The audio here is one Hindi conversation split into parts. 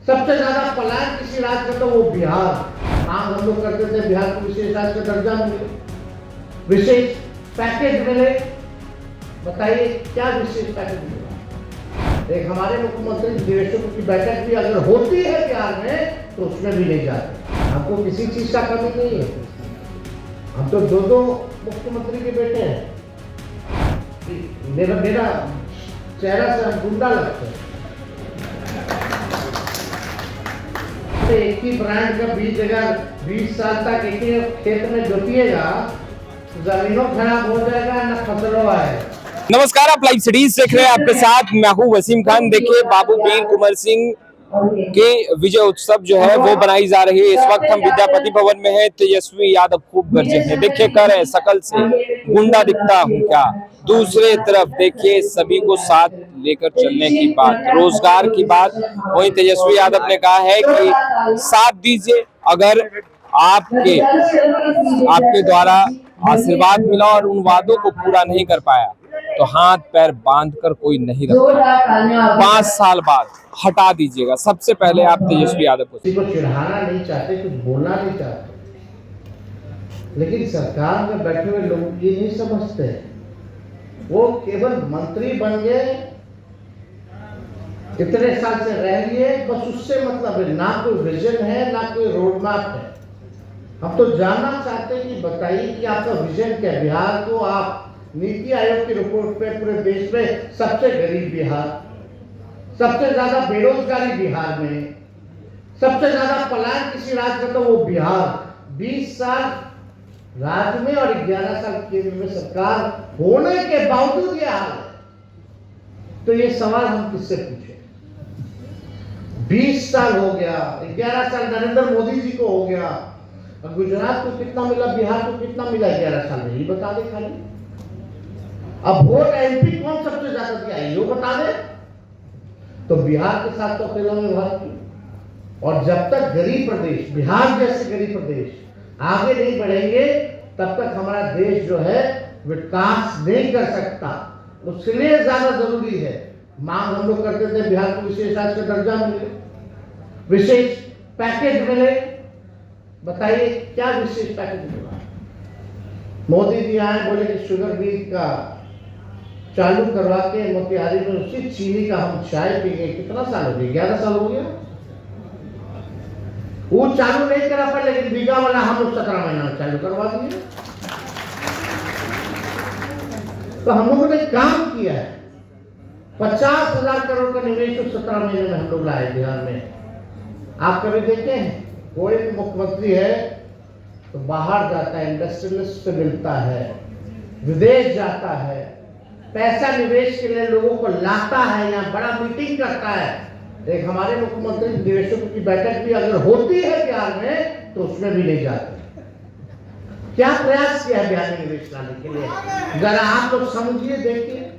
सबसे ज्यादा पलायन किसी राज्य का तो वो बिहार। मांग हम लोग करते थे बिहार को विशेष राज्य का दर्जा मिले, विशेष पैकेज मिले। बताइए क्या विशेष पैकेज मिला? एक हमारे मुख्यमंत्री निवेशकों की बैठक भी अगर होती है बिहार में तो उसमें भी नहीं जाते। हमको किसी चीज का कमी नहीं है। हम तो दो मुख्यमंत्री के बेटे हैं। मेरा चेहरा से हम गुंडा लगते हैं। एक ही ब्रांड का बीज अगर 20 साल तक एक ही खेत में जोतिएगा, जमीनों खराब हो जाएगा, न फसलों आएगा। नमस्कार, आप लाइव सिटीज देख रहे हैं। आपके साथ मैं हूं वसीम खान। देखिए, बाबू वीर कुंवर सिंह के विजय उत्सव जो है वो बनाई जा रही है। इस वक्त हम विद्यापति भवन में हैं। तेजस्वी यादव खूब गरजे हैं। देखिए, कह रहे हैं शकल से गुंडा दिखता हूं क्या। दूसरे तरफ देखिए, सभी को साथ लेकर चलने की बात, रोजगार की बात। वहीं तेजस्वी यादव ने कहा है कि साथ दीजिए, अगर आपके द्वारा आशीर्वाद मिला और उन वादों को पूरा नहीं कर पाया तो हाथ पैर बांधकर कोई नहीं रखता। 5 साल बाद हटा दीजिएगा। सबसे पहले आप तेजस्वी यादव को चिढ़ाना नहीं चाहते, कुछ बोलना नहीं चाहते, लेकिन सरकार में बैठे हुए लोग ये नहीं समझते। वो केवल मंत्री बन गए, इतने साल से रह लिए, बस उससे मतलब है। ना कोई विजन है, ना कोई रोड मैप है। हम तो जानना चाहते हैं कि बताइए कि आपका विजन क्या है। बिहार को आप नीति आयोग की रिपोर्ट पे पूरे देश में सबसे गरीब बिहार, सबसे ज्यादा बेरोजगारी बिहार में, सबसे ज्यादा पलायन किसी राज्य का तो वो बिहार। 20 साल राज्य में और 11 साल केंद्र में सरकार होने के बावजूद ये हाल है। तो ये सवाल हम किससे पूछे? 20 साल हो गया, 11 साल नरेंद्र मोदी जी को हो गया। गुजरात को कितना मिला, बिहार को कितना मिला 11 साल में, ये बता दे खाली। अब वोट एमपी कौन सबसे ज्यादा दिया है, ये बता दे। तो बिहार के साथ तो अकेला में बात की। और जब तक गरीब प्रदेश, बिहार जैसे गरीब प्रदेश आगे नहीं बढ़ेंगे, तब तक हमारा देश जो है विकास नहीं कर सकता। उसके लिए ज्यादा जरूरी है, मांग हम लोग करते थे बिहार को विशेष राज्य का दर्जा मिले, विशेष पैकेज मिले। बताइए क्या विशेष पैकेज मिला? मोदी जी आए, बोले कि शुगर बीज का चालू करवा के मोतिहारी में उसी चीनी का हम चाय पीएंगे। कितना साल हो गया? 11 साल हो गया। वो चालू नहीं करा पाए, लेकिन बीघा वाला हम लोग 17 महीना में चालू करवा दिए। तो हम लोगों ने काम किया है। 50,000 करोड़ का निवेश 17 महीने में हम लोग लाए बिहार में। आप कभी देखे हैं कोई भी मुख्यमंत्री है तो बाहर जाता है, इंडस्ट्रियलिस्ट से मिलता है, विदेश जाता है, पैसा निवेश के लिए लोगों को लाता है, यहाँ बड़ा मीटिंग करता है। एक हमारे मुख्यमंत्री निवेशकों की बैठक भी अगर होती है बिहार में तो उसमें भी नहीं जाते। क्या प्रयास किया है बिहार में निवेश लाने के लिए? जरा आप लोग समझिए, देखिए।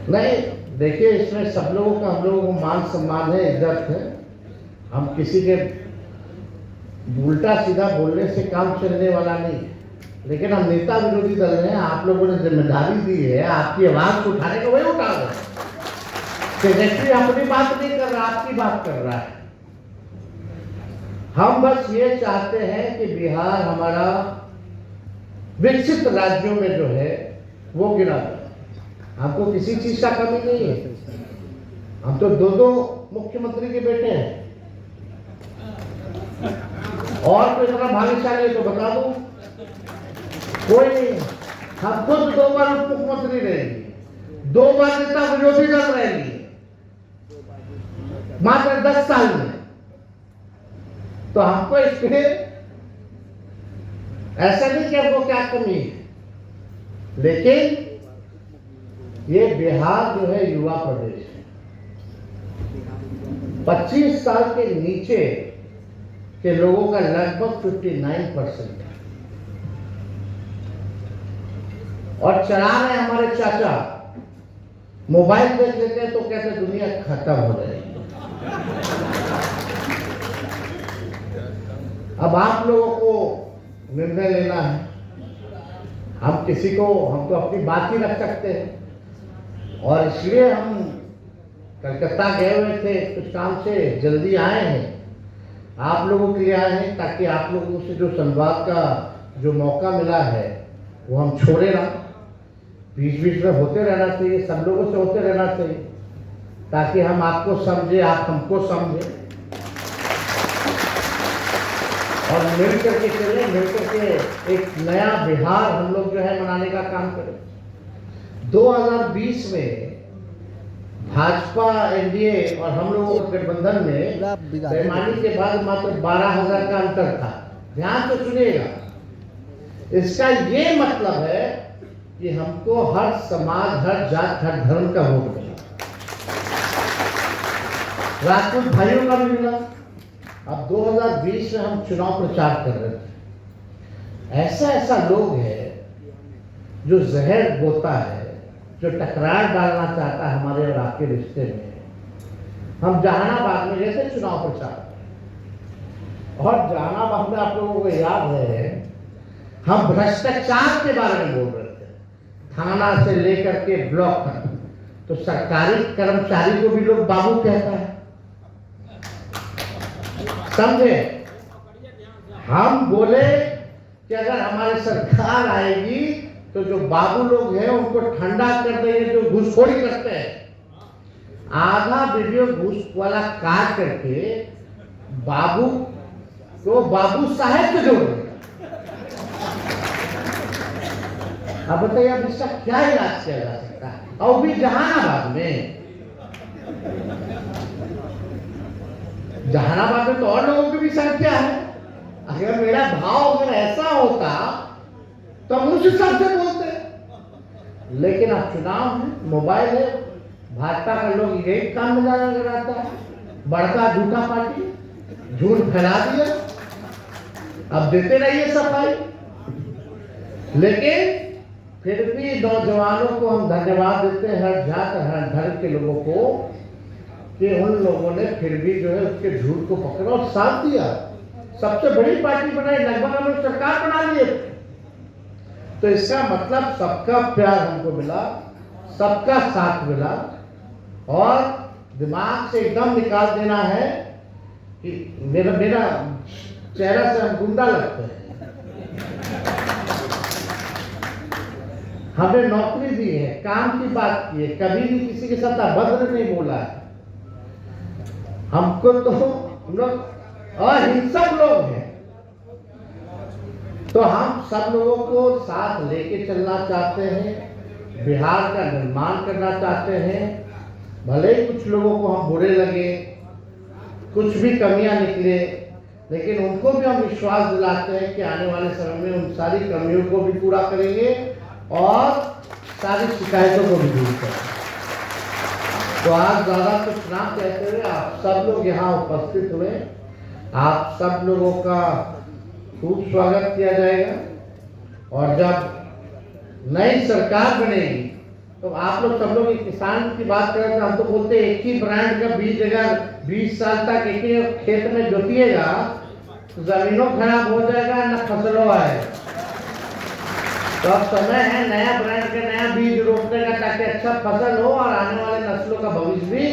नहीं, देखिए, इसमें सब लोगों का, हम लोगों को मान सम्मान है, इज्जत है। हम किसी के उल्टा सीधा बोलने से काम चलने वाला नहीं। लेकिन हम नेता विरोधी दल हैं, आप लोगों ने जिम्मेदारी दी है, आपकी आवाज को उठाने को वही उठा रहे। तेजस्वी अपनी बात नहीं कर रहा, आपकी बात कर रहा है। हम बस ये चाहते हैं कि बिहार हमारा विकसित राज्यों में जो है वो गिना जाए। हमको किसी चीज का कमी नहीं है। हम तो दो मुख्यमंत्री के बेटे हैं। और कोई इतना भाग्यशाली है तो बता दो, कोई नहीं। हम खुद 2 बार उप मुख्यमंत्री रहेंगे, 2 बार नेता विरोधी दल रहेंगे मात्र 10 साल में। तो हमको इसके ऐसा नहीं कि हमको क्या कमी है, लेकिन ये बिहार जो है युवा प्रदेश है। 25 साल के नीचे के लोगों का लगभग 59% है। और चला रहे हमारे चाचा, मोबाइल देख लेते हैं तो कहते दुनिया खत्म हो जाएगी। अब आप लोगों को निर्णय लेना है। हम तो अपनी बात ही रख सकते हैं। और इसलिए हम कलकत्ता गए हुए थे कुछ काम से, जल्दी आए हैं। आप लोगों के लिए आए हैं ताकि आप लोगों से जो संवाद का जो मौका मिला है वो हम छोड़े ना, बीच बीच में होते रहना चाहिए, सब लोगों से होते रहना चाहिए, ताकि हम आपको समझे, आप हमको समझे और मिल करके चले, मिल करके एक नया बिहार हम लोग जो है मनाने का काम करें। 2020 में भाजपा एनडीए और हम लोगों के गठबंधन में बेईमानी के बाद मात्र 12,000 का अंतर था। ध्यान से सुनिएगा, इसका ये मतलब है कि हमको हर समाज, हर जात, हर धर्म का वोट मिला, राजपूत भाइयों का भी मिला। अब 2020 में हम चुनाव प्रचार कर रहे थे, ऐसा लोग है जो जहर बोता है, जो टकरार डालना चाहता है हमारे और आपके रिश्ते में। हम जहानाबाद में जैसे चुनाव प्रचार, और जहानाबाद में आप लोगों को याद है हम भ्रष्टाचार के बारे में बोल रहे थे, थाना से लेकर के ब्लॉक तक। तो सरकारी कर्मचारी को भी लोग बाबू कहता है, समझे। हम बोले कि अगर हमारी सरकार आएगी तो जो बाबू लोग हैं उनको ठंडा कर देंगे, जो घूसखोरी करते हैं। आधा वीडियो घूस वाला काट करके बाबू को बाबू साहेब से जोड़। अब बताइए, अब इसका क्या इलाज किया जा सकता है, और भी जहानाबाद में। जहानाबाद में तो और लोगों की भी संख्या है। अगर मेरा भाव अगर ऐसा होता तो हम उस हिसाब से बोलते, लेकिन अब चुनाव है, मोबाइल है, भाजपा का लोग यही काम में ज्यादा लगाता है, बड़का झूठा पार्टी, झूठ फैला दिया। अब देते रहिए सफाई, लेकिन फिर भी नौजवानों को हम धन्यवाद देते हैं, हर जात हर धर्म के लोगों को, कि उन लोगों ने फिर भी जो है उसके झूठ को पकड़ा और साथ दिया। सबसे बड़ी पार्टी बनाई, लगभग हम लोग सरकार बना लिए। तो इसका मतलब सबका प्यार हमको मिला, सबका साथ मिला, और दिमाग से एकदम निकाल देना है कि मेरा चेहरा से हम गुंडा लगते हैं। हमें नौकरी दी है, काम की बात की है, कभी भी किसी के साथ अभद्र नहीं बोला है। हमको तो हम लोग अहिंसक लोग हैं, तो हम सब लोगों को साथ लेके चलना चाहते हैं, बिहार का निर्माण करना चाहते हैं। भले ही कुछ लोगों को हम बुरे लगे, कुछ भी कमियां निकले, लेकिन उनको भी हम विश्वास दिलाते हैं कि आने वाले समय में उन सारी कमियों को भी पूरा करेंगे और सारी शिकायतों को भी दूर करेंगे। तो आज ज़्यादा कुछ ना कहते हुए आप सब लोग यहाँ उपस्थित हुए, आप सब लोगों का खूब स्वागत किया जाएगा। और जब नई सरकार बनेगी तो आप लोग सब लोग किसान की बात करें तो हम तो बोलते हैं एक ही ब्रांड का बीज अगर 20 साल तक एक ही खेत में जोतिएगा तो जमीनों खराब हो जाएगा, न फसलों आएगा। तो अब समय है नया ब्रांड का नया बीज रोपने का, ताकि अच्छा फसल हो और आने वाले नस्लों का भविष्य भी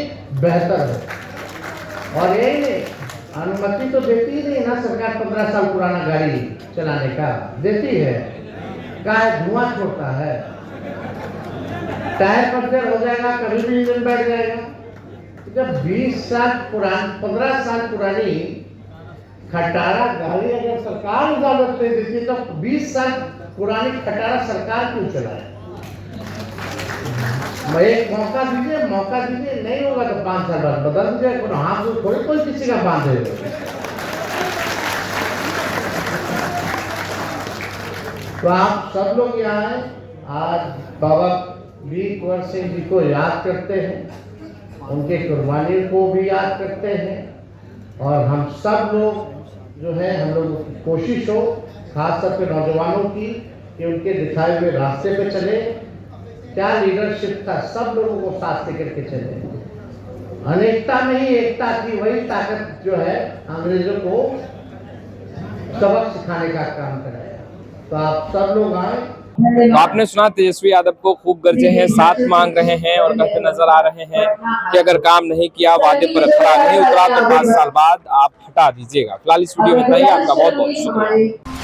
बेहतर हो। और यही अनुमति तो देती ही नहीं ना सरकार 15 साल पुराना गाड़ी चलाने का, देती है क्या है, धुआं छोड़ता है, टायर पंक्चर हो जाएगा, कभी भी इंजन बैठ जाएगा। जब 20 साल पुरानी 15 साल पुरानी खटारा गाड़ी अगर सरकार इजाजत नहीं देती तो 20 साल पुरानी खटारा सरकार क्यों चलाए। एक मौका दीजिए, नहीं होगा तो 5 साल बाद बदल दीजिए। हाथ से थोड़ी कोई किसी का बांधेगा। तो आप सब लोग यहाँ आए, आज बाबा वीर कुंवर सिंह जी को याद करते हैं, उनके कुर्बानी को भी याद करते हैं। और हम सब लोग जो है, हम लोगों की कोशिश हो, खास तौर पे नौजवानों की, कि उनके दिखाए हुए रास्ते पे चले। क्या लीडरशिप था, सब लोगों को साथ लेकर के चले। अनेकता में ही एकता की वही ताकत जो है अंग्रेजों को सबक सिखाने का काम कराया। तो आप सब लोग आए। तो आपने सुना तेजस्वी यादव को खूब गरजे हैं, साथ मांग रहे हैं और कहते नजर आ रहे हैं कि अगर काम नहीं किया, वादे पर खरा नहीं उतरा तो 5 साल बाद आप हटा दीजिएगा। फिलहाल इस वीडियो में इतना ही। आपका बहुत बहुत शुक्रिया।